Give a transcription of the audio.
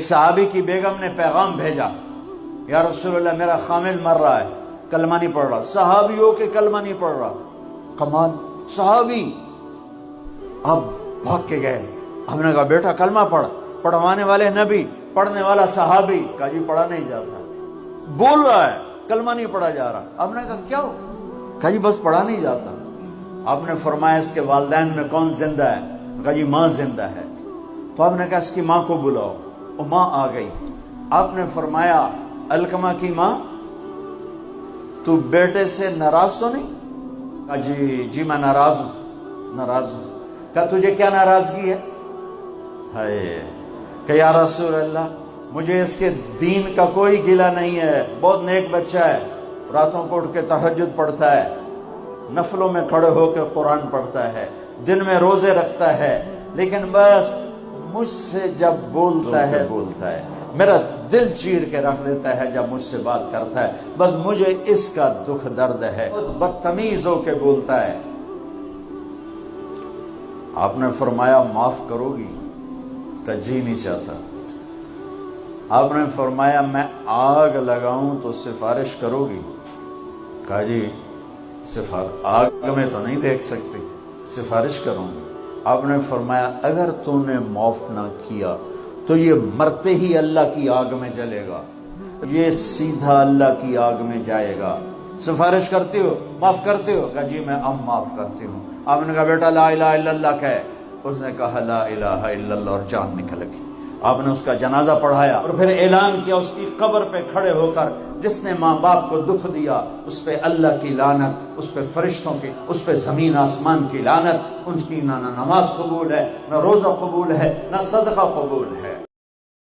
صحابی کی بیگم نے پیغام بھیجا، یا رسول اللہ میرا خامد مر رہا ہے، کلمہ نہیں پڑھ رہا۔ صحابی ہو کے کلمہ نہیں پڑھ رہا، کمال، صحابی۔ اب بھاگ کے گئے، ہم نے کہا بیٹا کلمہ پڑھ، پڑھوانے والے نبی، پڑھنے والا صحابی۔ کہا جی پڑھا نہیں جاتا، بول رہا ہے کلمہ نہیں پڑھا جا رہا۔ ہم نے کہا کیا ہو؟ کہا جی بس پڑھا نہیں جاتا۔ آپ نے فرمایا اس کے والدین میں کون زندہ ہے؟ کہا جی ماں زندہ ہے۔ تو آپ نے کہا اس کی ماں کو بلاؤ، وہ ماں آ گئی۔ آپ نے فرمایا علقمہ کی ماں تو بیٹے سے ناراض تو نہیں؟ کہا جی میں ناراض ہوں۔ کہا تجھے کیا ناراضگی ہے؟ کہ یا رسول اللہ مجھے اس کے دین کا کوئی گلہ نہیں ہے، بہت نیک بچہ ہے، راتوں کو اٹھ کے تہجد پڑھتا ہے، نفلوں میں کھڑے ہو کے قرآن پڑھتا ہے، دن میں روزے رکھتا ہے، لیکن بس مجھ سے جب بولتا ہے میرا دل چیر کے رکھ دیتا ہے جب مجھ سے بات کرتا ہے، بس مجھے اس کا دکھ درد ہے، بدتمیز ہو کے بولتا ہے۔ آپ نے فرمایا معاف کرو گی؟ کہ جی نہیں چاہتا۔ آپ نے فرمایا میں آگ لگاؤں تو سفارش کرو گی؟ کہا جی آگ میں تو نہیں دیکھ سکتی، سفارش کروں گی۔ آپ نے فرمایا اگر تو نے معاف نہ کیا تو یہ مرتے ہی اللہ کی آگ میں جلے گا، یہ سیدھا اللہ کی آگ میں جائے گا، سفارش کرتے ہو، معاف کرتے ہو؟ کہا جی میں اب معاف کرتی ہوں۔ آپ نے کہا بیٹا لا الہ الا اللہ کہے۔ اس نے کہا لا الہ الا اللہ اور جان نکل گئی۔ آپ نے اس کا جنازہ پڑھایا اور پھر اعلان کیا اس کی قبر پہ کھڑے ہو کر، جس نے ماں باپ کو دکھ دیا اس پہ اللہ کی لعنت، اس پہ فرشتوں کی، اس پہ زمین آسمان کی لعنت، ان کی نہ نماز قبول ہے، نہ روزہ قبول ہے، نہ صدقہ قبول ہے۔